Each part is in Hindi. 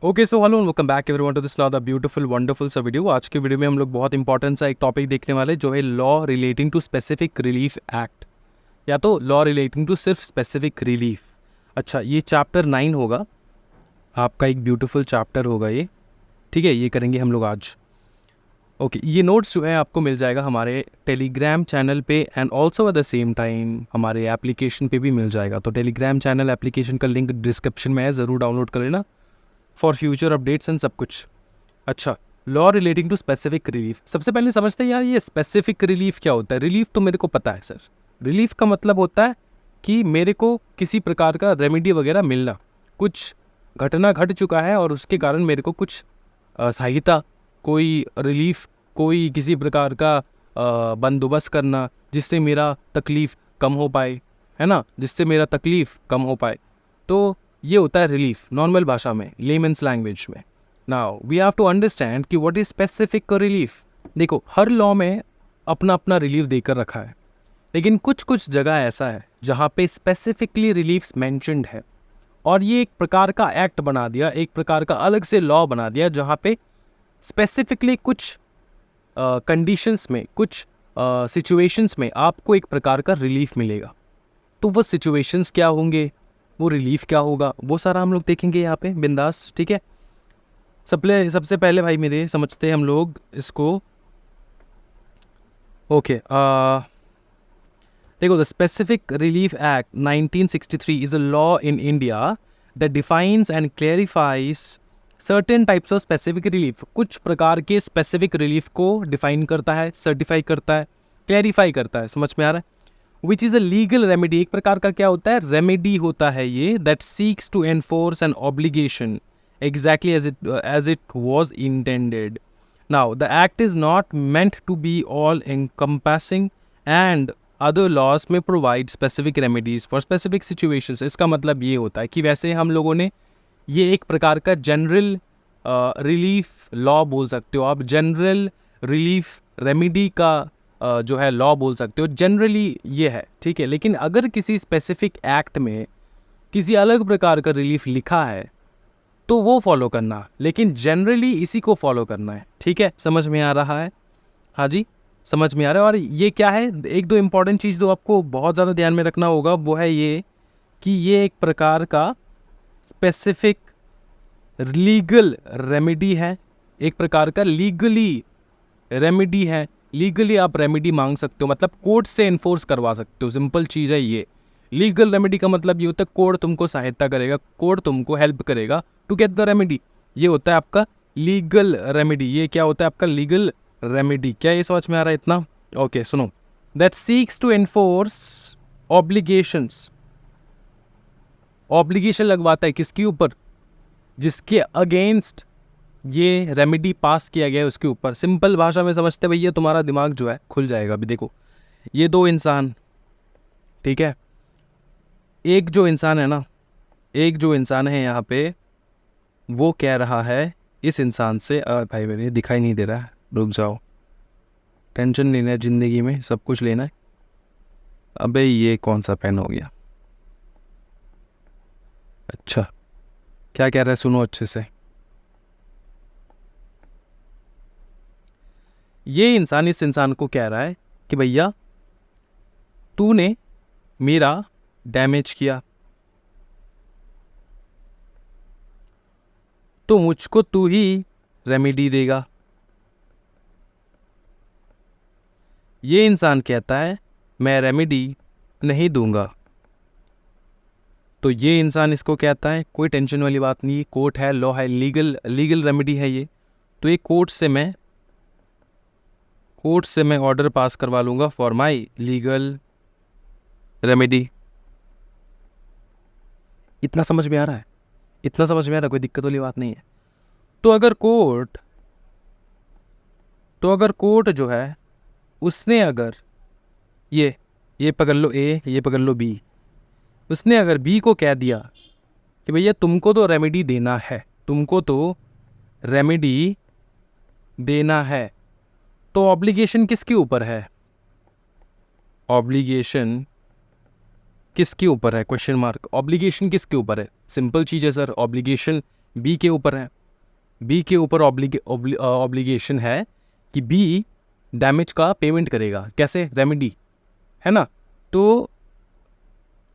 Okay so hello welcome back everyone to this now the beautiful wonderful सा वीडियो। आज के वीडियो में हम लोग बहुत इंपॉर्टेंट सा एक टॉपिक देखने वाले जो है law relating to specific relief act, या तो लॉ रिलेटिंग टू सिर्फ स्पेसिफिक रिलीफ। अच्छा, ये चैप्टर 9 होगा, आपका एक ब्यूटीफुल चैप्टर होगा ये। ठीक है, ये करेंगे हम लोग आज। ओके, ये नोट्स जो है आपको मिल जाएगा हमारे टेलीग्राम चैनल पे and also at the same time हमारे एप्लीकेशन पे भी मिल जाएगा। तो टेलीग्राम चैनल एप्लीकेशन का लिंक डिस्क्रिप्शन में है, ज़रूर डाउनलोड कर लेना फॉर फ्यूचर अपडेट्स एंड सब कुछ। अच्छा, law relating to specific relief. सबसे पहले समझते हैं यार ये स्पेसिफिक रिलीफ क्या होता है। रिलीफ तो मेरे को पता है सर। रिलीफ का मतलब होता है कि मेरे को किसी प्रकार का रेमेडी वगैरह मिलना, कुछ घटना घट चुका है और उसके कारण मेरे को कुछ सहायता, कोई रिलीफ, कोई किसी प्रकार का बंदोबस्त करना जिससे मेरा तकलीफ़ कम हो पाए, है ना, जिससे मेरा तकलीफ़ कम हो पाए। तो ये होता है रिलीफ नॉर्मल भाषा में, लेमन्स लैंग्वेज में। Now we have to understand कि व्हाट इज स्पेसिफिक रिलीफ। देखो, हर लॉ में अपना अपना रिलीफ देकर रखा है, लेकिन कुछ कुछ जगह ऐसा है जहाँ पे स्पेसिफिकली रिलीफ्स मेंशन्ड है और ये एक प्रकार का एक्ट बना दिया, एक प्रकार का अलग से लॉ बना दिया जहाँ पे स्पेसिफिकली कुछ कंडीशंस में, कुछ सिचुएशंस में आपको एक प्रकार का रिलीफ मिलेगा। तो वो सिचुएशंस क्या होंगे, वो रिलीफ क्या होगा, वो सारा हम लोग देखेंगे यहाँ पे बिंदास। ठीक है, सबसे पहले भाई मेरे समझते हैं हम लोग इसको। ओके, देखो, the specific relief act 1963 is a law in India that defines and clarifies certain types of specific relief. कुछ प्रकार के स्पेसिफिक रिलीफ को डिफाइन करता है, सर्टिफाई करता है, क्लैरिफाई करता है। समझ में आ रहा है? Which is a legal remedy. एक प्रकार का क्या होता है, रेमेडी होता है ये, that seeks to enforce an obligation exactly as it was intended. Now the act is not meant to be all encompassing and other laws may provide specific remedies for specific situations. इसका मतलब ये होता है कि वैसे हम लोगों ने ये एक प्रकार का जनरल रिलीफ लॉ बोल सकते हो आप, जनरल रिलीफ रेमेडी का जो है लॉ बोल सकते हो, जनरली ये है। ठीक है, लेकिन अगर किसी स्पेसिफिक एक्ट में किसी अलग प्रकार का रिलीफ लिखा है तो वो फॉलो करना, लेकिन जनरली इसी को फॉलो करना है। ठीक है, समझ में आ रहा है? हाँ जी, समझ में आ रहा है। और ये क्या है, एक दो इंपॉर्टेंट चीज़ जो आपको बहुत ज़्यादा ध्यान में रखना होगा वो है ये कि ये एक प्रकार का स्पेसिफिक लीगल रेमेडी है, एक प्रकार का लीगली रेमेडी है। लीगली आप रेमेडी मांग सकते हो, मतलब कोर्ट से इन्फोर्स करवा सकते हो। सिंपल चीज़ है ये। लीगल रेमेडी का मतलब ये होता है कोर्ट तुमको सहायता करेगा, कोर्ट तुमको हेल्प करेगा टू गेट द रेमेडी। ये होता है आपका लीगल रेमेडी। ये क्या होता है आपका लीगल रेमेडी। क्या ये समझ में आ रहा है इतना? ओके, सुनो। That seeks to enforce obligations. Obligation लगवाता है किसके ऊपर? जिसके अगेंस्ट ये रेमेडी पास किया गया है उसके ऊपर। सिंपल भाषा में समझते भैया, तुम्हारा दिमाग जो है खुल जाएगा। अभी देखो, ये दो इंसान, ठीक है, एक जो इंसान है ना, एक जो इंसान है यहाँ पे, वो कह रहा है इस इंसान से, भाई मेरे दिखाई नहीं दे रहा है, रुक जाओ, टेंशन लेना है ज़िंदगी में, सब कुछ लेना है। अबे ये कौन सा पेन हो गया? अच्छा, क्या कह रहा है, सुनो अच्छे से। ये इंसान इस इंसान को कह रहा है कि भैया तूने मेरा डैमेज किया तो मुझको तू ही रेमेडी देगा। ये इंसान कहता है मैं रेमेडी नहीं दूंगा। तो ये इंसान इसको कहता है कोई टेंशन वाली बात नहीं, कोर्ट है, लॉ है, लीगल रेमेडी है ये, तो ये कोर्ट से मैं ऑर्डर पास करवा लूँगा फॉर माई लीगल रेमेडी। इतना समझ में आ रहा है? इतना समझ में आ रहा है, कोई दिक्कत वाली बात नहीं है। तो अगर कोर्ट जो है उसने अगर ये पकड़ लो ए, ये पकड़ लो बी, उसने अगर बी को कह दिया कि भैया तुमको तो रेमेडी देना है, तुमको तो रेमेडी देना है, तो ऑब्लिगेशन किसके ऊपर है? ऑब्लिगेशन किसके ऊपर है? Question mark. ऑब्लिगेशन किसके ऊपर है? सिंपल चीज़ है सर, ऑब्लिगेशन बी के ऊपर है, बी के ऊपर ऑब्लिगेशन है कि बी डैमेज का पेमेंट करेगा। कैसे? रेमेडी, है ना। तो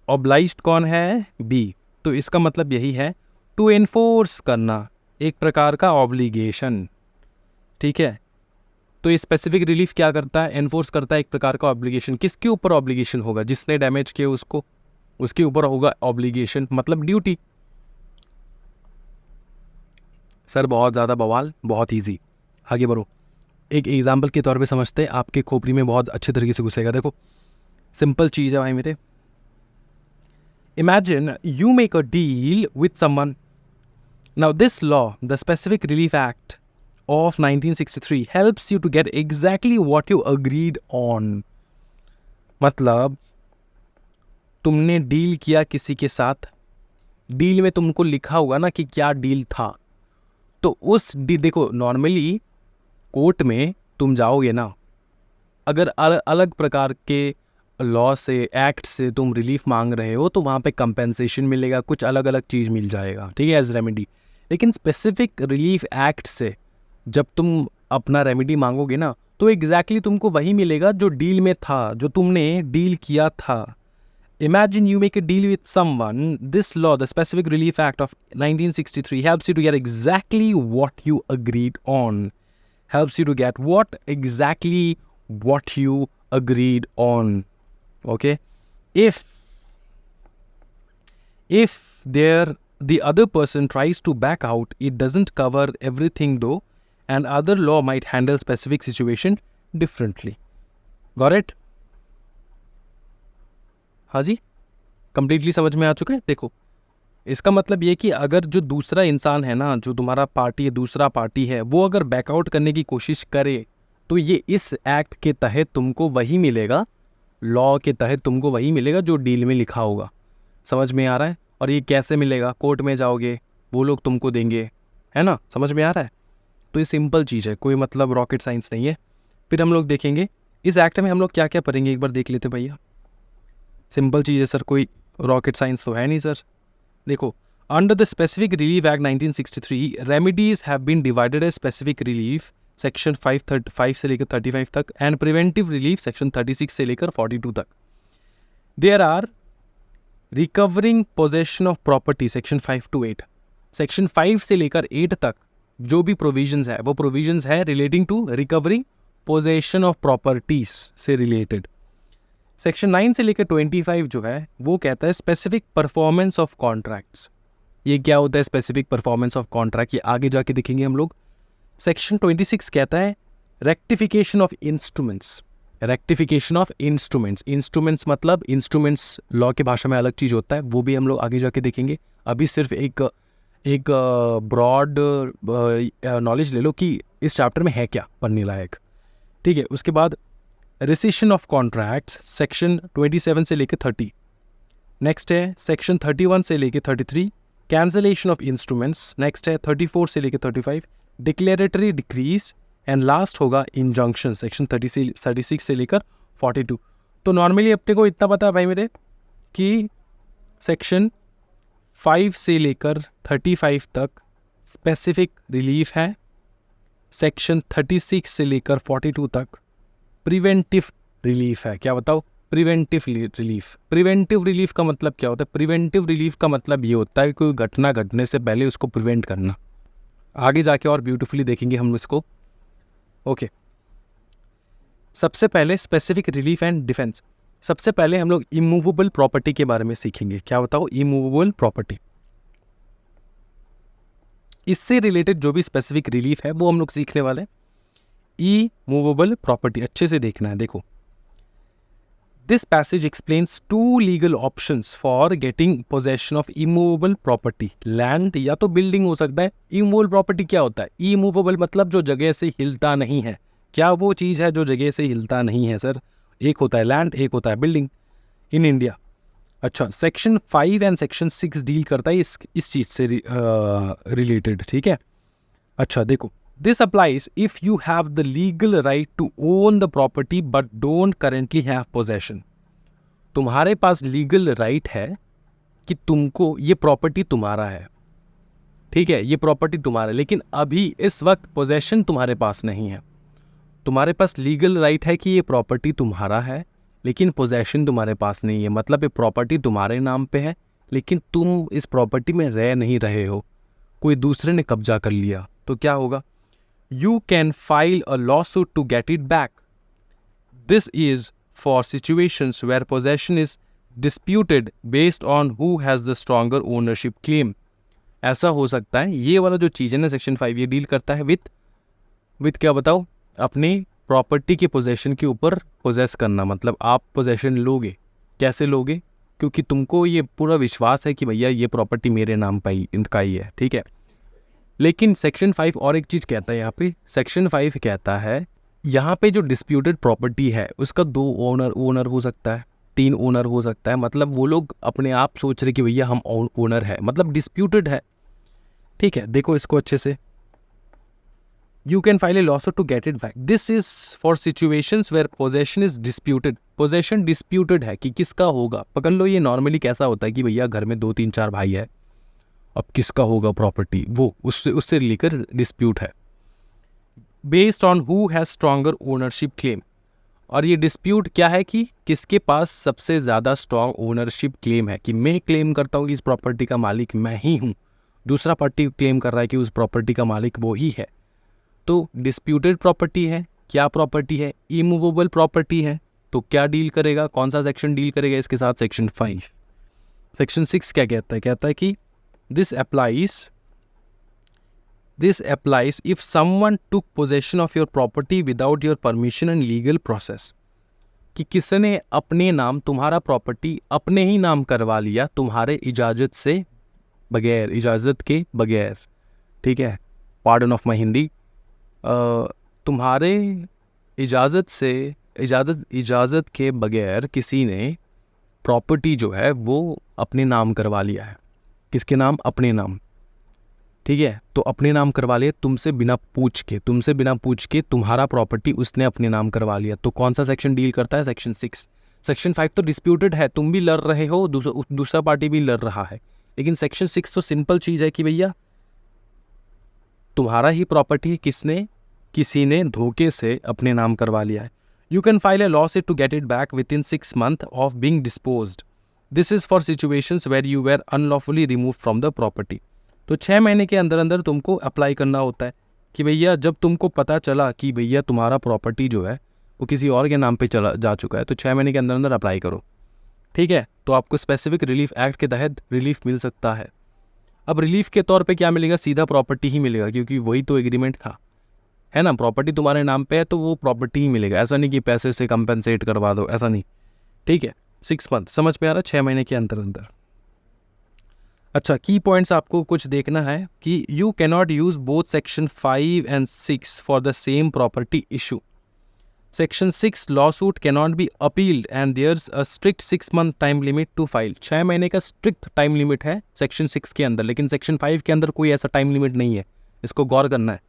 ऑब्लाइज्ड कौन है? बी। तो इसका मतलब यही है टू एनफोर्स करना, एक प्रकार का ऑब्लिगेशन, ठीक है। तो ये स्पेसिफिक रिलीफ क्या करता है? एनफोर्स करता है एक प्रकार का ऑब्लिगेशन। किसके ऊपर ऑब्लिगेशन होगा? जिसने डैमेज किया उसको, उसके ऊपर होगा ऑब्लिगेशन, मतलब ड्यूटी। सर बहुत ज़्यादा बवाल, बहुत ईजी, आगे बढ़ो। एक एग्जाम्पल के तौर पे समझते हैं, आपके खोपड़ी में बहुत अच्छे तरीके से घुसेगा। देखो सिंपल चीज़ है भाई मेरे। Imagine you make a deal with someone. Now this law, the specific relief act of 1963 helps you to get exactly what you agreed on। मतलब तुमने डील किया किसी के साथ, डील में तुमको लिखा होगा ना कि क्या डील था। तो उस देखो नॉर्मली कोर्ट में तुम जाओगे ना, अगर अलग प्रकार के लॉ से, एक्ट से तुम रिलीफ मांग रहे हो तो वहाँ पे कंपेंसेशन मिलेगा, कुछ अलग अलग चीज़ मिल जाएगा, ठीक है, एज रेमेडी। लेकिन स्पेसिफिक रिलीफ एक्ट से जब तुम अपना रेमेडी मांगोगे ना, तो एग्जैक्टली तुमको वही मिलेगा जो डील में था, जो तुमने डील किया था। Imagine you make a deal with someone. This law, the Specific Relief Act of 1963, helps you to get exactly what you agreed on. Helps you to get what you agreed on. Okay? If the other person tries to back out, it doesn't cover everything though, and other law might handle specific situation differently. Got it? हाँ जी, कंप्लीटली समझ में आ चुका है। देखो इसका मतलब ये कि अगर जो दूसरा इंसान है ना, जो तुम्हारा पार्टी है, दूसरा पार्टी है, वो अगर बैकआउट करने की कोशिश करे तो ये इस एक्ट के तहत तुमको वही मिलेगा, लॉ के तहत तुमको वही मिलेगा जो डील में लिखा होगा। समझ में आ रहा है? और ये कैसे मिलेगा? कोर्ट में जाओगे, वो लोग तुमको देंगे, है ना। समझ में आ रहा है? तो ये सिंपल चीज़ है, कोई मतलब रॉकेट साइंस नहीं है। फिर हम लोग देखेंगे इस एक्ट में हम लोग क्या क्या पढ़ेंगे, एक बार देख लेते भैया। सिंपल चीज़ है सर, कोई रॉकेट साइंस तो है नहीं सर। देखो, under the specific relief act 1963 remedies have been divided as specific relief section 5 से लेकर 35 तक एंड प्रिवेंटिव रिलीफ सेक्शन 36 से लेकर 42 तक। There are recovering possession of property section 5 to 8। Section 5 से लेकर 8 तक जो भी प्रोविजंस है वो प्रोविजंस है relating to recovering possession of properties से रिलेटेड। सेक्शन 9 से लेकर 25 जो है वो कहता है स्पेसिफिक परफॉर्मेंस ऑफ कॉन्ट्रैक्ट्स। ये क्या होता है स्पेसिफिक परफॉर्मेंस ऑफ कॉन्ट्रैक्ट, ये आगे जाके देखेंगे हम लोग। सेक्शन 26 कहता है rectification of instruments. Rectification of instruments, instruments मतलब इंस्ट्रूमेंट्स लॉ के भाषा में अलग चीज़ होता है, वो भी हम लोग आगे जाके देखेंगे। अभी सिर्फ एक ब्रॉड नॉलेज ले लो कि इस चैप्टर में है क्या पढ़ने लायक, ठीक है। उसके बाद रेसिशन ऑफ कॉन्ट्रैक्ट्स सेक्शन 27 से लेकर 30। नेक्स्ट है सेक्शन 31 से लेकर 33 कैंसलेशन ऑफ इंस्ट्रूमेंट्स। नेक्स्ट है 34 से लेकर 35 डिक्लेरेटरी डिक्रीज एंड लास्ट होगा इंजंक्शन सेक्शन 36 से लेकर 42। तो नॉर्मली अपने को इतना पता है भाई मेरे कि सेक्शन 5 से लेकर 35 तक स्पेसिफिक रिलीफ है, सेक्शन 36 से लेकर 42 तक प्रिवेंटिव रिलीफ है। क्या बताओ? Preventive relief. प्रिवेंटिव रिलीफ का मतलब क्या होता है? प्रिवेंटिव रिलीफ का मतलब ये होता है कोई घटना घटने से पहले उसको प्रिवेंट करना। आगे जाके और ब्यूटीफुली देखेंगे हम इसको। ओके, सबसे पहले स्पेसिफिक रिलीफ एंड डिफेंस। सबसे पहले हम लोग इमूवेबल प्रॉपर्टी के बारे में सीखेंगे। क्या बताओ? Immovable property. इससे रिलेटेड जो भी स्पेसिफिक रिलीफ है वो हम लोग सीखने वाले हैं। इमूवेबल प्रॉपर्टी अच्छे से देखना है। देखो, this passage explains 2 legal options for getting possession of immovable property. Land या तो बिल्डिंग हो सकता है। इमूवेबल प्रॉपर्टी क्या होता है? इमूवेबल मतलब जो जगह से हिलता नहीं है। क्या वो चीज़ है जो जगह से हिलता नहीं है सर? एक होता है लैंड, एक होता है बिल्डिंग इन इंडिया। अच्छा, सेक्शन 5 एंड सेक्शन 6 डील करता है इस चीज़ से रिलेटेड, ठीक है। अच्छा देखो, this applies if you have the legal right to own the property but don't currently have possession. तुम्हारे पास लीगल राइट है कि तुमको ये प्रॉपर्टी तुम्हारा है, ठीक है, ये प्रॉपर्टी तुम्हारा, लेकिन अभी इस वक्त पोजेशन तुम्हारे पास नहीं है। तुम्हारे पास लीगल राइट है कि ये प्रॉपर्टी तुम्हारा है, लेकिन पोजेशन तुम्हारे पास नहीं है। मतलब ये प्रॉपर्टी तुम्हारे नाम पे है, लेकिन तुम इस प्रॉपर्टी में रह नहीं रहे हो, कोई दूसरे ने कब्जा कर लिया। तो क्या होगा? You can file a lawsuit to get it back. This is for situations where possession is disputed based on who has the stronger ownership claim. ऐसा हो सकता है, ये वाला जो चीज़ है ना सेक्शन 5, ये डील करता है विथ क्या बताओ, अपनी प्रॉपर्टी के पोजेशन के ऊपर पोजेस करना। मतलब आप पोजेशन लोगे, कैसे लोगे? क्योंकि तुमको ये पूरा विश्वास है कि भैया ये प्रॉपर्टी मेरे नाम पर इनका ही है, ठीक है। लेकिन सेक्शन 5 और एक चीज़ कहता है यहाँ पे, सेक्शन 5 कहता है यहाँ पे जो डिस्प्यूटेड प्रॉपर्टी है उसका 2 ओनर हो सकता है, 3 ओनर हो सकता है। मतलब वो लोग अपने आप सोच रहे कि भैया हम ओनर है, मतलब डिस्प्यूटेड है, ठीक है। देखो इसको अच्छे से, you can file a lawsuit to get it back. This is for situations where possession is disputed. Possession disputed है कि किसका होगा। पकड़ लो, ये नॉर्मली कैसा होता है कि भैया घर में 2 3 4 भाई है, अब किसका होगा प्रॉपर्टी, वो उससे लेकर डिस्प्यूट है। Based on who has stronger ownership claim. और ये डिस्प्यूट क्या है कि किसके पास सबसे ज़्यादा स्ट्रॉन्ग ओनरशिप क्लेम है, कि मैं क्लेम करता हूँ कि इस प्रॉपर्टी का मालिक मैं ही हूँ, दूसरा पार्टी क्लेम कर रहा है कि उस प्रॉपर्टी का मालिक वो ही है। तो डिस्प्यूटेड प्रॉपर्टी है, क्या प्रॉपर्टी है? इमूवेबल प्रॉपर्टी है। तो क्या डील करेगा, कौन सा सेक्शन डील करेगा इसके साथ? सेक्शन 5। सेक्शन 6 क्या कहता है? कहता है कि this applies if someone took possession of your property without your permission and legal process। कि किसने अपने नाम तुम्हारा प्रॉपर्टी अपने ही नाम करवा लिया, तुम्हारे इजाज़त से बगैर, इजाज़त के बगैर, ठीक है, पार्डन ऑफ माई हिंदी, तुम्हारे इजाज़त के बगैर किसी ने प्रॉपर्टी जो है वो अपने नाम करवा लिया है। किसके नाम? अपने नाम, ठीक है। तो अपने नाम करवा लिया तुमसे बिना पूछ के तुम्हारा प्रॉपर्टी उसने अपने नाम करवा लिया। तो कौन सा सेक्शन डील करता है? सेक्शन 6। सेक्शन 5 तो डिस्प्यूटेड है, तुम भी लड़ रहे हो, दूसरा पार्टी भी लड़ रहा है। लेकिन सेक्शन 6 तो सिंपल चीज़ है कि भैया तुम्हारा ही प्रॉपर्टी है, किसी ने धोखे से अपने नाम करवा लिया है। You can file a lawsuit to get it back within 6 months of being disposed. This is for situations where you were unlawfully remove from the property. तो 6 महीने के अंदर अंदर तुमको अप्लाई करना होता है कि भैया जब तुमको पता चला कि भैया तुम्हारा प्रॉपर्टी जो है वो किसी और के नाम पे चला जा चुका है, तो 6 महीने के अंदर अंदर अप्लाई करो, ठीक है। तो आपको स्पेसिफिक रिलीफ एक्ट के तहत रिलीफ मिल सकता है। अब रिलीफ के तौर पे क्या मिलेगा? सीधा प्रॉपर्टी ही मिलेगा, क्योंकि वही तो एग्रीमेंट था, है ना। प्रॉपर्टी तुम्हारे नाम पे है तो वो प्रॉपर्टी ही मिलेगा। ऐसा नहीं कि पैसे से कंपेंसेट करवा दो, ऐसा नहीं, ठीक है। 6 month समझ में आ रहा है? 6 महीने के अंदर अंदर। अच्छा, की पॉइंट्स आपको कुछ देखना है कि you cannot use both section 5 and 6 for the same property issue. Section 6 lawsuit cannot be appealed and there's a strict 6 month time limit to file. 6 महीने का स्ट्रिक्ट टाइम लिमिट है सेक्शन 6 के अंदर, लेकिन सेक्शन 5 के अंदर कोई ऐसा टाइम लिमिट नहीं है, इसको गौर करना है।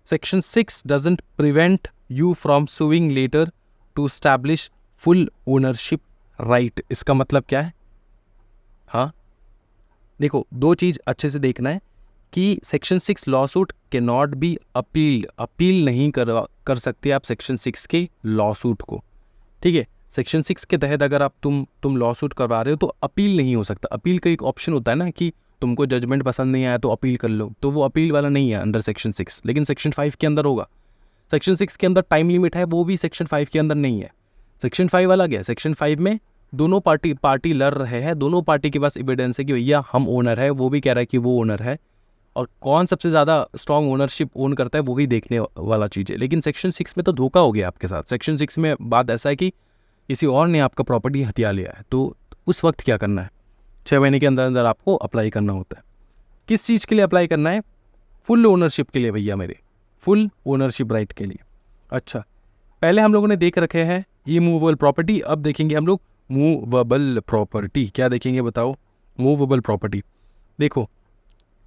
Section 6 doesn't prevent you from suing later to establish full ownership right. इसका मतलब क्या है? हाँ देखो, 2 चीज़ अच्छे से देखना है कि section 6 law suit can not be appealed. Appeal नहीं कर सकते आप सेक्शन 6 के लॉ सूट को, ठीक है। सेक्शन 6 के तहत अगर आप तुम लॉ सूट करवा रहे हो तो अपील नहीं हो सकता। अपील का एक ऑप्शन होता है ना कि तुमको जजमेंट पसंद नहीं आया तो अपील कर लो, तो वो अपील वाला नहीं है अंडर सेक्शन 6, लेकिन सेक्शन 5 के अंदर होगा। सेक्शन 6 के अंदर टाइम लिमिट है, वो भी सेक्शन 5 के अंदर नहीं है। सेक्शन 5 अलग है। सेक्शन 5 में दोनों पार्टी लड़ रहे हैं, दोनों पार्टी के पास एविडेंस है कि भैया हम ओनर है, वो भी कह रहा है कि वो ओनर है, और कौन सबसे ज़्यादा स्ट्रॉन्ग ओनरशिप ओन करता है वो भी देखने वाला चीज़ है। लेकिन सेक्शन 6 में तो धोखा हो गया आपके साथ। सेक्शन 6 में बात ऐसा है कि किसी और ने आपका प्रॉपर्टी हथिया लिया है, तो उस वक्त क्या करना है? 6 महीने के अंदर अंदर आपको अप्लाई करना होता है। किस चीज़ के लिए अप्लाई करना है? फुल ओनरशिप के लिए भैया, मेरे फुल ओनरशिप राइट के लिए। अच्छा, पहले हम लोगों ने देख रखे हैं इमूवेबल प्रॉपर्टी, अब देखेंगे हम लोग मूवेबल प्रॉपर्टी। क्या देखेंगे बताओ? Movable property. देखो,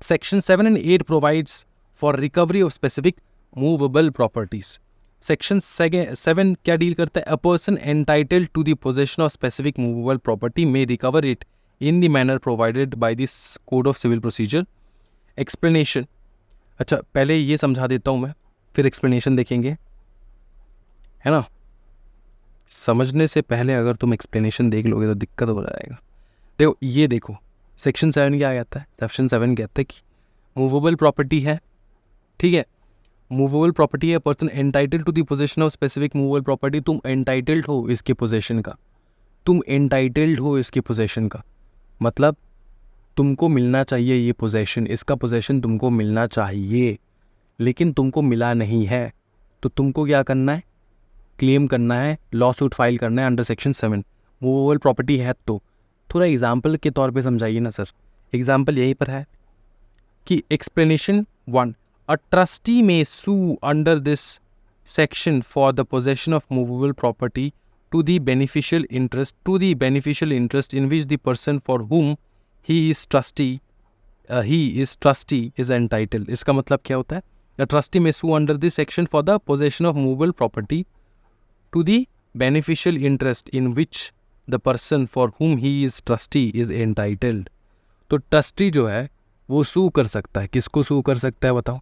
section 7 and 8 provides for recovery of specific movable properties. Section 7 क्या डील करता है? A person entitled to the possession of specific movable property may recover it in the manner provided by this code of civil procedure explanation, अच्छा पहले ये समझा देता हूँ मैं, फिर एक्सप्लेनेशन देखेंगे, है ना। समझने से पहले अगर तुम एक्सप्लेनेशन देख लोगे तो दिक्कत हो जाएगा। देखो ये देखो, सेक्शन 7 क्या कहता है? सेक्शन 7 कहता है कि मूवेबल प्रॉपर्टी है, ठीक है, मूवेबल प्रॉपर्टी है, person entitled to the possession of specific movable property. तुम एंटाइटल्ड हो इसके पोजेशन का, तुम एंटाइटल्ड हो इसके पोजेशन का, मतलब तुमको मिलना चाहिए ये पोजेशन, इसका पोजेशन तुमको मिलना चाहिए, लेकिन तुमको मिला नहीं है, तो तुमको क्या करना है? क्लेम करना है, लॉ सूट फाइल करना है अंडर सेक्शन 7। मूवेबल प्रॉपर्टी है तो थोड़ा एग्जाम्पल के तौर पे समझाइए ना सर। एग्जाम्पल यहीं पर है कि explanation 1, a trustee may sue under this section for the possession of movable property to the beneficial interest in which the person for whom he is trustee is entitled। इसका मतलब क्या होता है? A trustee may sue under this section for the possession of movable property to the beneficial interest in which the person for whom he is trustee is entitled। तो ट्रस्टी जो है वो सू कर सकता है, किसको सू कर सकता है बताओ?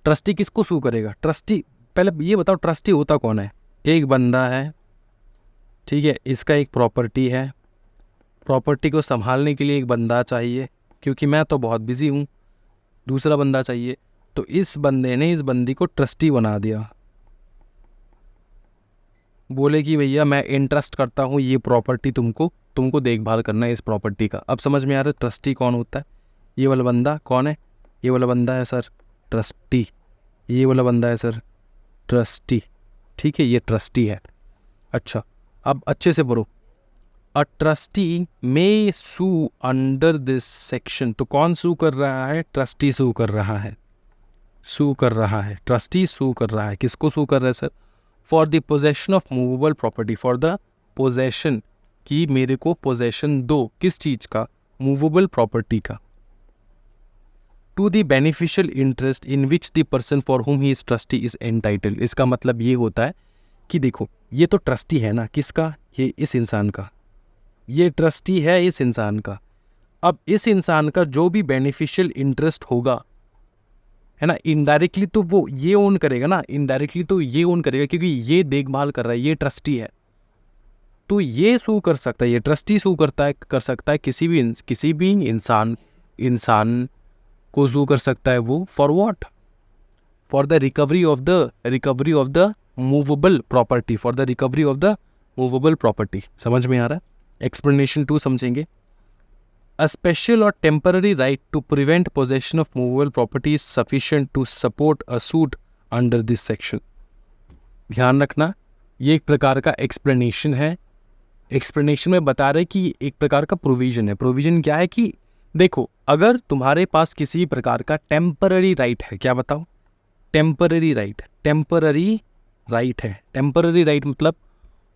ट्रस्टी किसको सू करेगा? ट्रस्टी, पहले ये बताओ ट्रस्टी होता कौन है? एक बंदा है, ठीक है, इसका एक प्रॉपर्टी है, प्रॉपर्टी को संभालने के लिए एक बंदा चाहिए, क्योंकि मैं तो बहुत बिजी हूँ, दूसरा बंदा चाहिए, तो इस बंदे ने इस बंदी को ट्रस्टी बना दिया, बोले कि भैया मैं इंटरेस्ट करता हूँ ये प्रॉपर्टी, तुमको देखभाल करना है इस प्रॉपर्टी का। अब समझ में आ रहा है ट्रस्टी कौन होता है? ये वाला बंदा कौन है? ये वाला बंदा है सर ट्रस्टी, ये वाला बंदा है सर ट्रस्टी, ठीक है, ये ट्रस्टी है। अच्छा अब अच्छे से पढ़ो, a trustee may sue under this section, तो कौन सू कर रहा है? ट्रस्टी सू कर रहा है, सू कर रहा है, ट्रस्टी सू कर रहा है, किसको सू कर रहा है sir? For the possession of movable property, for the possession, कि मेरे को पोजेशन दो, किस चीज का? मूवेबल प्रॉपर्टी का। To the beneficial interest in which the person for whom he is trustee is entitled. इसका मतलब ये होता है कि देखो ये तो ट्रस्टी है ना, किसका? ये इस इंसान का, ये ट्रस्टी है इस इंसान का। अब इस इंसान का जो भी बेनिफिशियल इंटरेस्ट होगा, है ना, इनडायरेक्टली तो वो ये ओन करेगा ना, इनडायरेक्टली तो ये ओन करेगा, क्योंकि ये देखभाल कर रहा है, ये ट्रस्टी है, तो ये सू कर सकता है, ये ट्रस्टी सू कर सकता है किसी भी इंसान को सू कर सकता है वो। For what? For the recovery of the movable property, for the recovery of the movable property. समझ में आ रहा है? एक्सप्लेनेशन 2 समझेंगे। अ स्पेशल और temporary right to prevent possession of movable property is sufficient to support a suit under this section. ध्यान रखना, ये एक प्रकार का एक्सप्लेनेशन है। एक्सप्लेनेशन में बता रहे कि एक प्रकार का प्रोविजन है। प्रोविजन क्या है कि देखो, अगर तुम्हारे पास किसी प्रकार का टेम्पररी राइट है, क्या बताओ? टेम्पररी राइट है। टेम्पररी राइट मतलब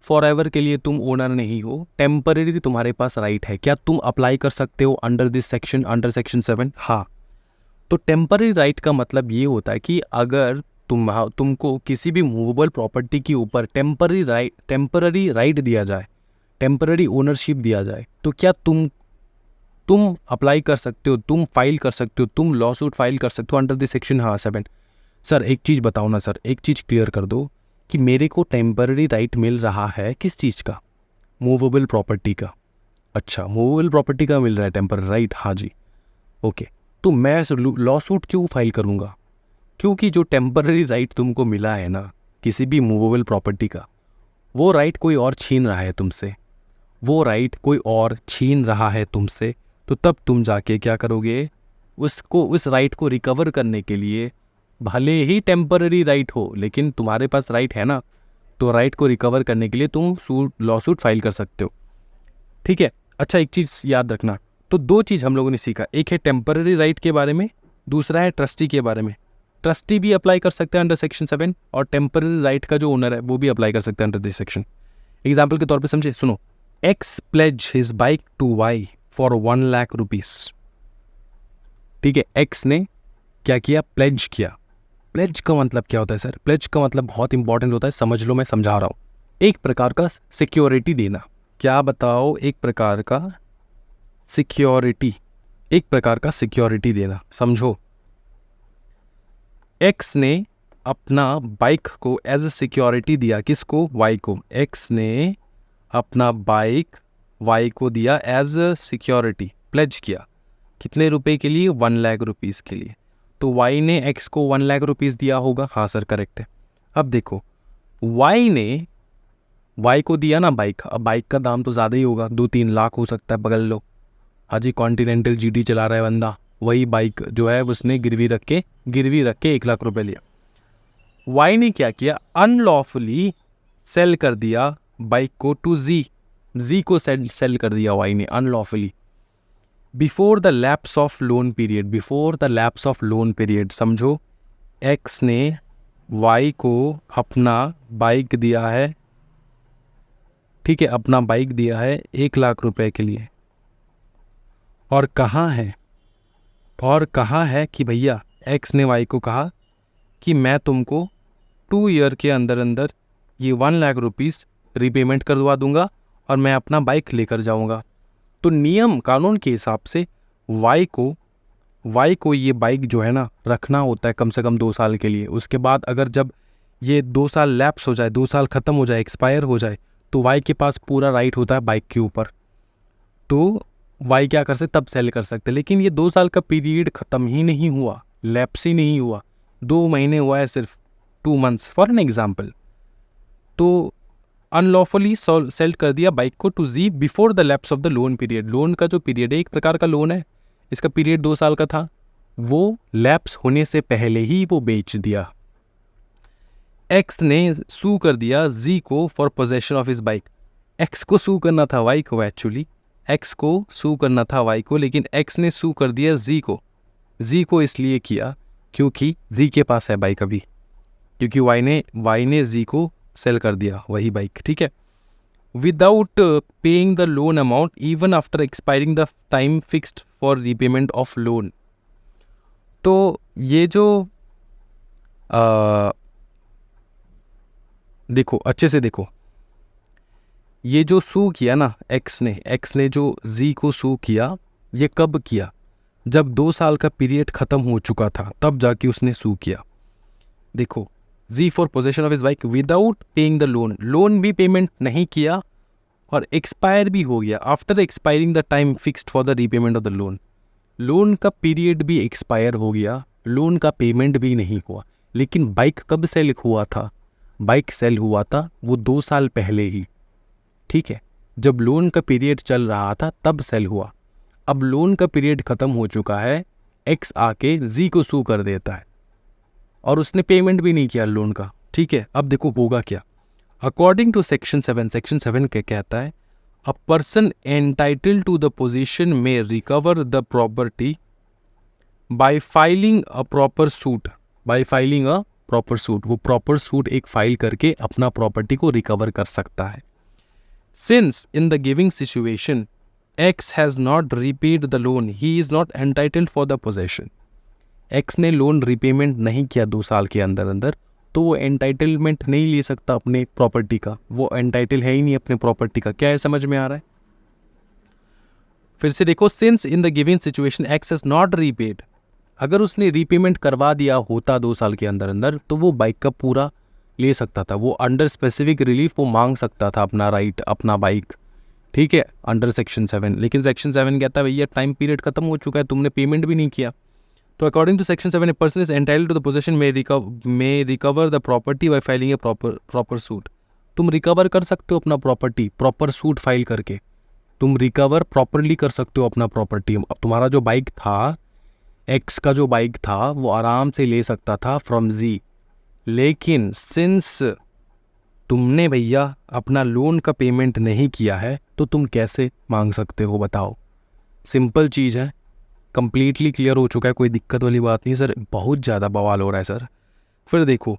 फॉर एवर के लिए तुम ओनर नहीं हो, टेम्पररी तुम्हारे पास राइट है, क्या तुम अप्लाई कर सकते हो under this section, under section 7? हाँ। तो टेम्पररी राइट का मतलब ये होता है कि अगर तुमको किसी भी मूवेबल प्रॉपर्टी के ऊपर टेम्पररी राइट दिया जाए, टेम्पररी ओनरशिप दिया जाए, तो क्या तुम अप्लाई कर सकते हो, तुम फाइल कर सकते हो, तुम लॉ सूट फाइल कर सकते हो अंडर दिस सेक्शन? हाँ 7। सर एक चीज़ बताओ ना सर, एक चीज़ क्लियर कर दो कि मेरे को टेम्पररी राइट मिल रहा है किस चीज़ का? मूवेबल प्रॉपर्टी का। अच्छा, मूवेबल प्रॉपर्टी का मिल रहा है टेम्पररी राइट, हाँ जी, ओके। तो मैं लॉ सूट क्यों फाइल करूँगा? क्योंकि जो टेम्पररी राइट तुमको मिला है ना किसी भी मूवेबल प्रॉपर्टी का, वो राइट कोई और छीन रहा है तुमसे, वो राइट कोई और छीन रहा है तुमसे, तो तब तुम जाके क्या करोगे? उस राइट को रिकवर करने के लिए, भले ही टेम्पररी राइट हो लेकिन तुम्हारे पास राइट है ना, तो राइट को रिकवर करने के लिए तुम लॉ सूट फाइल कर सकते हो, ठीक है। अच्छा एक चीज़ याद रखना, तो 2 चीज़ हम लोगों ने सीखा, एक है टेम्पररी राइट के बारे में, दूसरा है ट्रस्टी के बारे में। ट्रस्टी भी अप्लाई कर सकते हैं अंडर सेक्शन 7 और टेम्पररी राइट का जो ओनर है वो भी अप्लाई कर सकते हैं अंडर दिस सेक्शन। एग्जाम्पल के तौर पे समझे, सुनो, X pledges his bike to Y for 1 lakh rupees. ठीक है, एक्स ने क्या किया? प्लेज किया। प्लेज का मतलब क्या होता है सर? प्लेज का मतलब बहुत इंपॉर्टेंट होता है, समझ लो, मैं समझा रहा हूँ। एक प्रकार का सिक्योरिटी देना। क्या बताओ? एक प्रकार का सिक्योरिटी एक प्रकार का सिक्योरिटी देना। समझो, एक्स ने अपना बाइक को एज अ सिक्योरिटी दिया, किसको? वाई को। एक्स ने अपना बाइक वाई को दिया एज अ सिक्योरिटी, प्लेज किया। कितने रुपए के लिए? 1 लाख रुपीज़ के लिए। तो वाई ने एक्स को 1 लाख रुपीज़ दिया होगा। हाँ सर, करेक्ट है। अब देखो, वाई ने वाई को दिया ना बाइक, अब बाइक का दाम तो ज़्यादा ही होगा, 2-3 लाख हो सकता है। पकड़ लो, हाँ जी, कॉन्टिनेंटल जीटी चला रहा है बंदा, वही बाइक जो है उसने गिरवी रख के 1 लाख रुपए लिया। वाई ने क्या किया? अनलॉफुली सेल कर दिया बाइक को टू जी को सेल कर दिया वाई ने unlawfully before the lapse of loan period. समझो, एक्स ने वाई को अपना बाइक दिया है, ठीक है, अपना बाइक दिया है 1 लाख रुपए के लिए, और कहा है कि भैया, एक्स ने वाई को कहा कि मैं तुमको 2 ईयर के अंदर अंदर ये 1 लाख रुपीज़ रीपेमेंट करवा दूंगा और मैं अपना बाइक लेकर जाऊंगा। तो नियम कानून के हिसाब से वाई को ये बाइक जो है ना रखना होता है कम से कम 2 साल के लिए। उसके बाद अगर जब ये 2 साल लैप्स हो जाए, 2 साल ख़त्म हो जाए, एक्सपायर हो जाए, तो वाई के पास पूरा राइट होता है बाइक के ऊपर। तो वाई क्या कर सकते? तब सेल कर सकते। लेकिन ये 2 साल का पीरियड ख़त्म ही नहीं हुआ, लैप्स ही नहीं हुआ, 2 महीने हुआ है सिर्फ, 2 मंथ्स फॉर एन एग्जाम्पल। तो अनलॉफुली सेल कर दिया बाइक को to G before the lapse of the loan period. Loan का जो पीरियड है, एक प्रकार का लोन है, इसका पीरियड 2 साल का था, वो लैप्स होने से पहले ही वो बेच दिया। एक्स ने सू कर दिया जी को for possession of his bike. X को सू करना था वाई को, एक्चुअली एक्स को सू करना था वाई को, लेकिन एक्स ने सू कर दिया जी को इसलिए किया क्योंकि जी के पास है बाइक अभी, क्योंकि वाई ने जी को सेल कर दिया वही बाइक, ठीक है, without paying the loan amount even after expiring the time fixed for repayment of loan. तो ये जो देखो, अच्छे से देखो, ये जो सू किया ना एक्स ने जो जी को सू किया, ये कब किया? जब 2 साल का पीरियड ख़त्म हो चुका था, तब जाके उसने सू किया। देखो, जी for possession of his bike without paying the loan भी पेमेंट नहीं किया और एक्सपायर भी हो गया। After expiring the time fixed for the repayment of the loan का पीरियड भी एक्सपायर हो गया, लोन का पेमेंट भी नहीं हुआ। लेकिन बाइक कब सेल हुआ था? बाइक सेल हुआ था वो 2 साल पहले ही, ठीक है, जब लोन का पीरियड चल रहा था तब सेल हुआ। अब लोन का पीरियड ख़त्म हो चुका है, एक्स आके जी को सू कर देता है और उसने पेमेंट भी नहीं किया लोन का, ठीक है। अब देखो होगा क्या। अकॉर्डिंग टू सेक्शन 7 क्या कहता है? A person entitled to the position may recover the property by filing a proper suit. वो प्रॉपर सूट एक फाइल करके अपना प्रॉपर्टी को रिकवर कर सकता है। Since in the giving situation X has not repaid the loan, he is not entitled for the possession. X ने लोन रिपेमेंट नहीं किया 2 साल के अंदर अंदर, तो वो एंटाइटलमेंट नहीं ले सकता अपने प्रॉपर्टी का, वो एंटाइटल है ही नहीं अपने प्रॉपर्टी का। क्या है, समझ में आ रहा है? फिर से देखो, since in the giving situation x has not repaid, अगर उसने रीपेमेंट करवा दिया होता 2 साल के अंदर अंदर, तो वो बाइक का पूरा ले सकता था, वो अंडर स्पेसिफिक रिलीफ वो मांग सकता था अपना राइट, अपना बाइक, ठीक है, अंडर सेक्शन 7। लेकिन सेक्शन 7 कहता है भैया टाइम पीरियड खत्म हो चुका है, तुमने पेमेंट भी नहीं किया। तो according to section 7 a person is entitled to the possession may recover the property by filing a proper suit. तुम रिकवर कर सकते हो अपना प्रॉपर्टी प्रॉपर सूट फाइल करके, तुम रिकवर प्रॉपरली कर सकते हो अपना प्रॉपर्टी। अब तुम्हारा जो बाइक था, एक्स का जो बाइक था, वो आराम से ले सकता था फ्रॉम जी, लेकिन सिंस तुमने भैया अपना लोन का पेमेंट नहीं किया है, तो तुम कैसे मांग सकते हो बताओ? सिंपल चीज़ है, कंप्लीटली क्लियर हो चुका है, कोई दिक्कत वाली बात नहीं सर, बहुत ज़्यादा बवाल हो रहा है सर। फिर देखो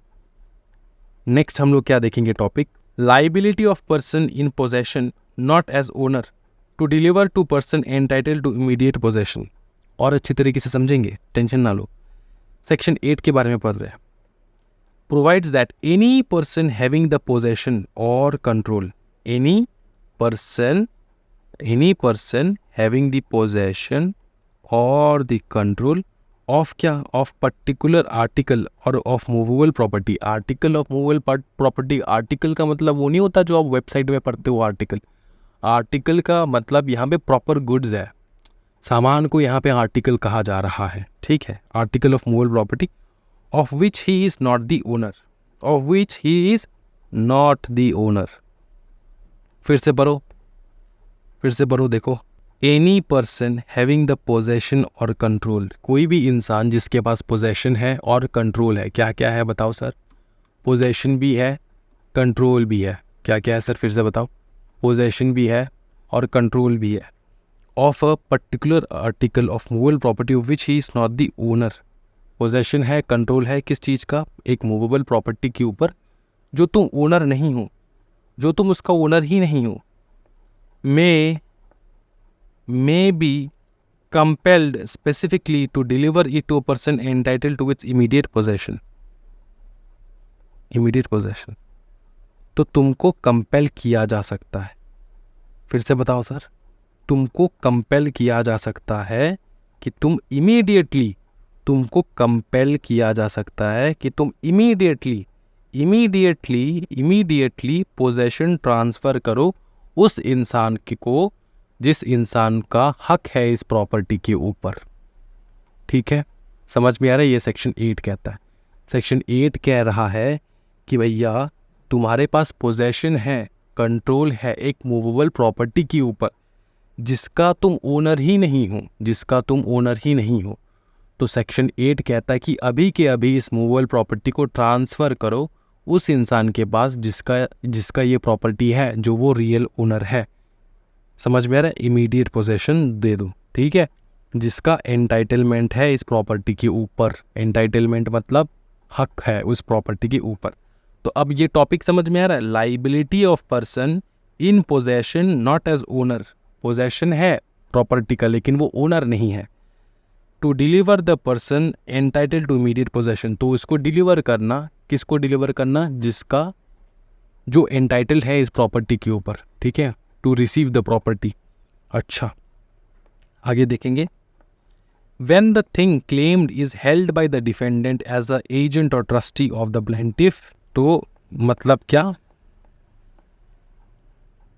नेक्स्ट हम लोग क्या देखेंगे topic, liability of person in possession not as owner to deliver to person entitled to immediate possession. और अच्छी तरीके से समझेंगे, टेंशन ना लो। सेक्शन 8 के बारे में पढ़ रहे हैं। Provides that any person having the possession or control, any person having the possession or the control of क्या, of particular article or of movable property. Article of movable property, article का मतलब वो नहीं होता जो आप वेबसाइट में पढ़ते हो आर्टिकल। आर्टिकल का मतलब यहाँ पे प्रॉपर गुड्स है, सामान को यहाँ पे आर्टिकल कहा जा रहा है, ठीक है। Article of movable property of which he is not the owner, of which he is not the owner. फिर से पढ़ो देखो, any person having the possession or control, कोई भी इंसान जिसके पास पोजेशन है और कंट्रोल है। क्या क्या है बताओ सर? पोजेशन भी है, कंट्रोल भी है। क्या क्या है सर, फिर से बताओ? पोजेशन भी है और कंट्रोल भी है। Of a particular article of movable property of which he is not the owner. Possession है, कंट्रोल है, किस चीज़ का? एक मूवेबल प्रॉपर्टी के ऊपर जो तुम ओनर नहीं हो, जो तुम उसका ओनर ही नहीं हो। may be compelled specifically to deliver it to a person entitled to its immediate possession. Immediate possession. तो तुमको कंपेल किया जा सकता है। फिर से बताओ सर, तुमको कंपेल किया जा सकता है कि तुम इमीडिएटली, तुमको कंपेल किया जा सकता है कि तुम इमीडिएटली पोजेशन ट्रांसफ़र करो उस इंसान को जिस इंसान का हक है इस प्रॉपर्टी के ऊपर। ठीक है, समझ में आ रहा है? ये सेक्शन 8 कहता है। सेक्शन 8 कह रहा है कि भैया तुम्हारे पास पोजेशन है, कंट्रोल है एक मूवेबल प्रॉपर्टी के ऊपर जिसका तुम ओनर ही नहीं हो, तो सेक्शन 8 कहता है कि अभी के अभी इस मूवेबल प्रॉपर्टी को ट्रांसफ़र करो उस इंसान के पास जिसका ये प्रॉपर्टी है, जो वो रियल ओनर है। समझ में आ रहा है? इमीडिएट पोजेशन दे दो, ठीक है, जिसका एंटाइटलमेंट है इस प्रॉपर्टी के ऊपर। एंटाइटलमेंट मतलब हक है उस प्रॉपर्टी के ऊपर। तो अब ये टॉपिक समझ में आ रहा है? Liability of person in possession not as owner. Possession है प्रॉपर्टी का लेकिन वो ओनर नहीं है। To deliver the person entitle to immediate possession, तो इसको डिलीवर करना, किसको डिलीवर करना? जिसका जो एंटाइटल है इस प्रॉपर्टी के ऊपर, ठीक है, टू रिसीव द प्रॉपर्टी। अच्छा, आगे देखेंगे। When the thing claimed is held by the defendant as a agent or trustee of the plaintiff, तो मतलब क्या?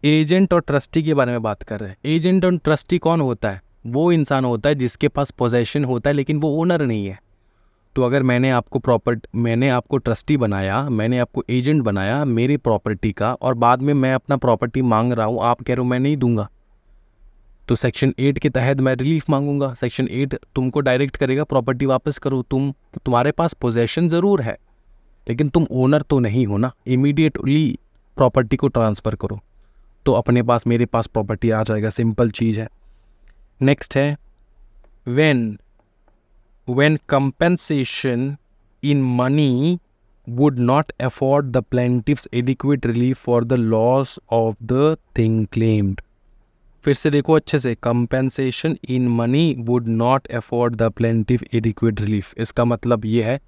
एजेंट और ट्रस्टी के बारे में बात कर रहे हैं। एजेंट और ट्रस्टी कौन होता है? वो इंसान होता है जिसके पास पोजेशन होता है लेकिन वो ओनर नहीं है। तो अगर मैंने आपको ट्रस्टी बनाया, मैंने आपको एजेंट बनाया मेरी प्रॉपर्टी का, और बाद में मैं अपना प्रॉपर्टी मांग रहा हूँ, आप कह रहे हो मैं नहीं दूंगा, तो सेक्शन 8 के तहत मैं रिलीफ मांगूंगा। सेक्शन 8 तुमको डायरेक्ट करेगा प्रॉपर्टी वापस करो। तुम्हारे पास पोजेशन ज़रूर है लेकिन तुम ओनर तो नहीं हो ना, इमीडिएटली प्रॉपर्टी को ट्रांसफ़र करो तो अपने पास, मेरे पास प्रॉपर्टी आ जाएगा। सिंपल चीज़ है। नेक्स्ट है when compensation in money would not afford the plaintiff's adequate relief for the loss of the thing claimed. फिर से देखो अच्छे से, compensation in money would not afford the plaintiff adequate relief। इसका मतलब ये है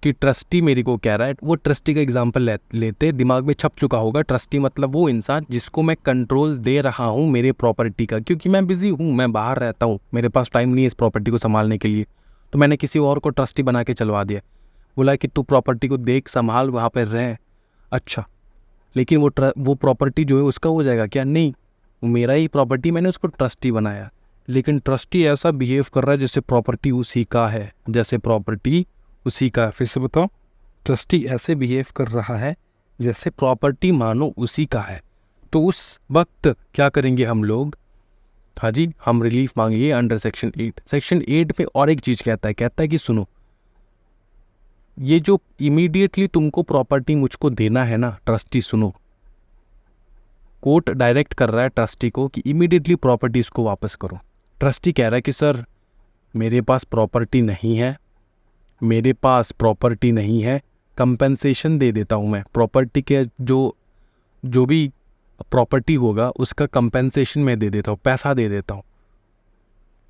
कि ट्रस्टी मेरे को कह रहा है, वो ट्रस्टी का एग्जांपल लेते, दिमाग में छप चुका होगा। ट्रस्टी मतलब वो इंसान जिसको मैं कंट्रोल दे रहा हूँ मेरे प्रॉपर्टी का, क्योंकि मैं बिजी हूँ, मैं बाहर रहता हूँ, मेरे पास टाइम नहीं है इस प्रॉपर्टी को संभालने के लिए, तो मैंने किसी और को ट्रस्टी बना के चलवा दिया। बोला कि तू प्रॉपर्टी को देख, संभाल, वहाँ पर रह। अच्छा, लेकिन वो प्रॉपर्टी जो है उसका हो जाएगा क्या? नहीं, मेरा ही प्रॉपर्टी, मैंने उसको ट्रस्टी बनाया, लेकिन ट्रस्टी ऐसा बिहेव कर रहा है जैसे प्रॉपर्टी उसी का है, जैसे प्रॉपर्टी उसी का। फिर से बताओ, ट्रस्टी ऐसे बिहेव कर रहा है जैसे प्रॉपर्टी मानो उसी का है। तो उस वक्त क्या करेंगे हम लोग? हाँ जी, हम रिलीफ मांगेंगे अंडर सेक्शन 8। सेक्शन 8 पे और एक चीज़ कहता है कि सुनो, ये जो इमीडिएटली तुमको प्रॉपर्टी मुझको देना है ना, ट्रस्टी सुनो, कोर्ट डायरेक्ट कर रहा है ट्रस्टी को कि इमीडिएटली प्रॉपर्टी इसको वापस करो। ट्रस्टी कह रहा है कि सर मेरे पास प्रॉपर्टी नहीं है, कंपेंसेशन दे देता हूँ मैं, प्रॉपर्टी के जो भी प्रॉपर्टी होगा उसका कंपेंसेशन मैं दे देता हूँ, पैसा दे देता हूँ।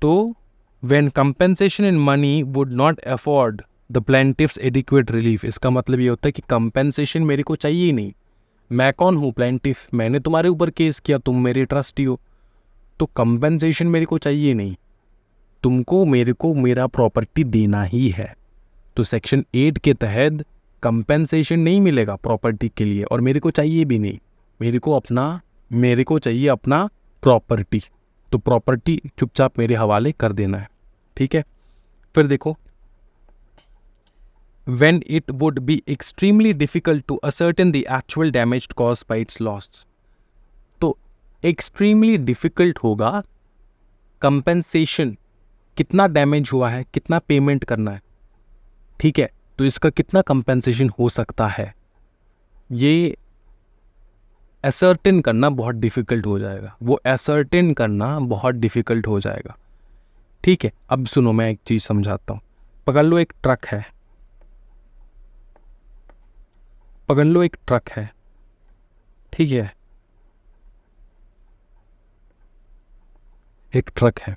तो when compensation in money would not afford the plaintiffs adequate relief, इसका मतलब ये होता है कि कंपेंसेशन मेरे को चाहिए ही नहीं। मैं कौन हूँ? प्लेंटिफ, मैंने तुम्हारे ऊपर केस किया, तुम मेरे ट्रस्टी हो, तो कंपेंसेशन मेरे को चाहिए नहीं। तुमको मेरे को मेरा प्रॉपर्टी देना ही है। तो सेक्शन 8 के तहत कंपेंसेशन नहीं मिलेगा प्रॉपर्टी के लिए, और मेरे को चाहिए भी नहीं। मेरे को चाहिए अपना प्रॉपर्टी। तो प्रॉपर्टी चुपचाप मेरे हवाले कर देना है, ठीक है। फिर देखो, when it would be extremely difficult to ascertain the actual damage caused by its loss। तो extremely difficult होगा कंपेंसेशन, कितना डैमेज हुआ है, कितना पेमेंट करना है, ठीक है। तो इसका कितना कंपेंसेशन हो सकता है, ये असर्टेन करना बहुत डिफिकल्ट हो जाएगा, वो असर्टेन करना बहुत डिफिकल्ट हो जाएगा, ठीक है। अब सुनो, मैं एक चीज़ समझाता हूँ। पकड़ लो एक ट्रक है, ठीक है। एक ट्रक है,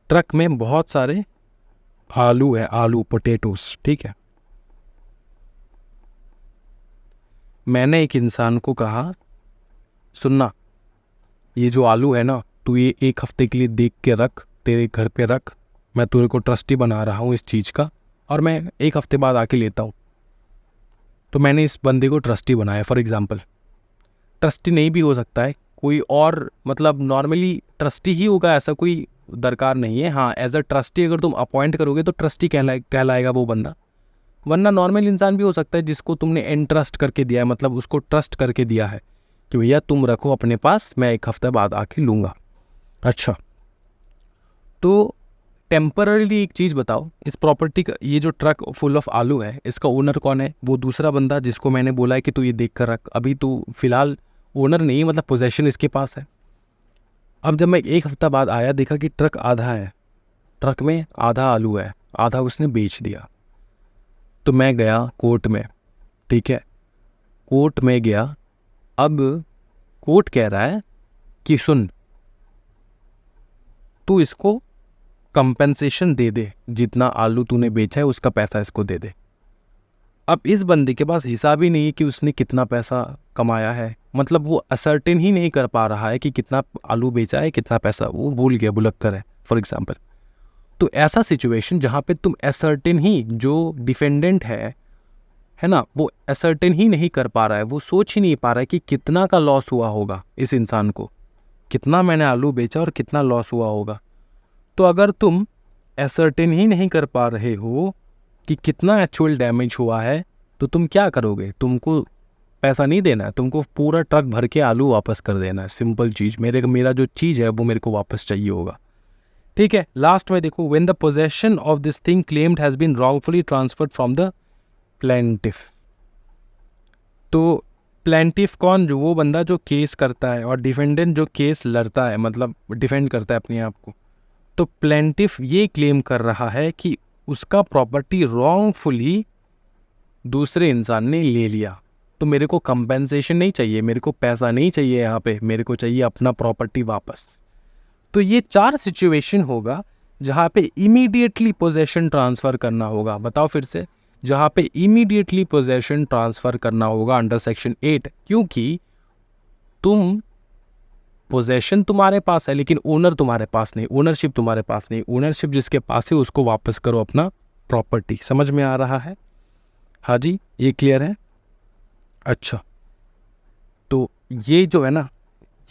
ट्रक में बहुत सारे आलू है, आलू पोटैटोस, ठीक है। मैंने एक इंसान को कहा, सुनना, ये जो आलू है ना, तू ये 1 हफ्ते के लिए देख के रख, तेरे घर पे रख, मैं तेरे को ट्रस्टी बना रहा हूँ इस चीज़ का, और मैं 1 हफ्ते बाद आके लेता हूँ। तो मैंने इस बंदे को ट्रस्टी बनाया। फॉर एग्जांपल, ट्रस्टी नहीं भी हो सकता है कोई और, मतलब नॉर्मली ट्रस्टी ही होगा, ऐसा कोई दरकार नहीं है। हाँ, एज अ ट्रस्टी अगर तुम अपॉइंट करोगे तो ट्रस्टी कहलाएगा वो बंदा, वरना नॉर्मल इंसान भी हो सकता है जिसको तुमने एंट्रस्ट करके दिया है, मतलब उसको ट्रस्ट करके दिया है कि भैया तुम रखो अपने पास, मैं 1 हफ्ते बाद आके लूँगा। अच्छा, तो टेम्पररीली एक चीज़ बताओ, इस प्रॉपर्टी का, ये जो ट्रक फुल ऑफ आलू है, इसका ओनर कौन है? वो दूसरा बंदा जिसको मैंने बोला है कि तू ये देख कर रख। अभी तू फिलहाल ओनर नहीं, मतलब पोजेशन इसके पास है। अब जब मैं 1 हफ्ता बाद आया, देखा कि ट्रक आधा है, ट्रक में आधा आलू है, आधा उसने बेच दिया। तो मैं गया कोर्ट में, ठीक है, कोर्ट में गया। अब कोर्ट कह रहा है कि सुन, तू इसको कंपेंसेशन दे दे, जितना आलू तूने बेचा है उसका पैसा इसको दे दे। अब इस बंदे के पास हिसाब ही नहीं है कि उसने कितना पैसा कमाया है, मतलब वो असर्टेन ही नहीं कर पा रहा है कि कितना आलू बेचा है, कितना पैसा, वो भूल गया, भुलक्कर है फॉर एग्जांपल। तो ऐसा सिचुएशन जहाँ पे तुम असर्टेन ही, जो डिफेंडेंट है ना, वो असर्टेन ही नहीं कर पा रहा है, वो सोच ही नहीं पा रहा है कि कितना का लॉस हुआ होगा इस इंसान को, कितना मैंने आलू बेचा और कितना लॉस हुआ होगा। तो अगर तुम असर्टेन ही नहीं कर पा रहे हो कि कितना एक्चुअल डैमेज हुआ है, तो तुम क्या करोगे? तुमको पैसा नहीं देना है, तुमको पूरा ट्रक भर के आलू वापस कर देना है। सिंपल चीज़, मेरा जो चीज़ है वो मेरे को वापस चाहिए होगा, ठीक है। लास्ट में देखो, when the possession of this thing claimed has been wrongfully transferred from the plaintiff. तो प्लेंटिफ कौन? जो वो बंदा जो केस करता है, और डिफेंडेंट जो केस लड़ता है, मतलब डिफेंड करता है अपने आप को। तो प्लेंटिफ ये क्लेम कर रहा है कि उसका प्रॉपर्टी रॉन्गफुली दूसरे इंसान ने ले लिया। तो मेरे को कंपेंसेशन नहीं चाहिए, मेरे को पैसा नहीं चाहिए यहाँ पे, मेरे को चाहिए अपना प्रॉपर्टी वापस। तो ये 4 सिचुएशन होगा जहाँ पे इमीडिएटली पोजेशन ट्रांसफ़र करना होगा। बताओ फिर से, जहाँ पे इमीडिएटली पोजेशन ट्रांसफ़र करना होगा अंडर सेक्शन 8, क्योंकि तुम पोजेशन तुम्हारे पास है लेकिन ओनर तुम्हारे पास नहीं, ओनरशिप तुम्हारे पास नहीं। ओनरशिप जिसके पास है उसको वापस करो अपना प्रॉपर्टी। समझ में आ रहा है? हाँ जी, ये क्लियर है? अच्छा, तो ये जो है ना,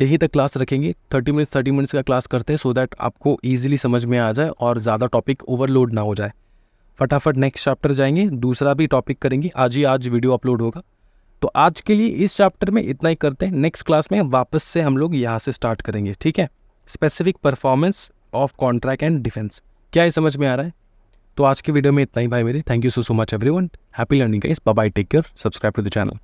यहीं तक क्लास रखेंगे। 30 मिनट्स का क्लास करते हैं, सो दैट आपको ईजिली समझ में आ जाए और ज़्यादा टॉपिक ओवरलोड ना हो जाए। फटाफट नेक्स्ट चैप्टर जाएंगे, दूसरा भी टॉपिक करेंगे। आज वीडियो अपलोड होगा। तो आज के लिए इस चैप्टर में इतना ही करते हैं। नेक्स्ट क्लास में वापस से हम लोग यहाँ से स्टार्ट करेंगे, ठीक है। Specific performance of contract and defence, क्या ये समझ में आ रहा है? तो आज की वीडियो में इतना ही भाई मेरे। Thank you so much everyone. Happy learning guys, bye bye, take care, subscribe to the channel.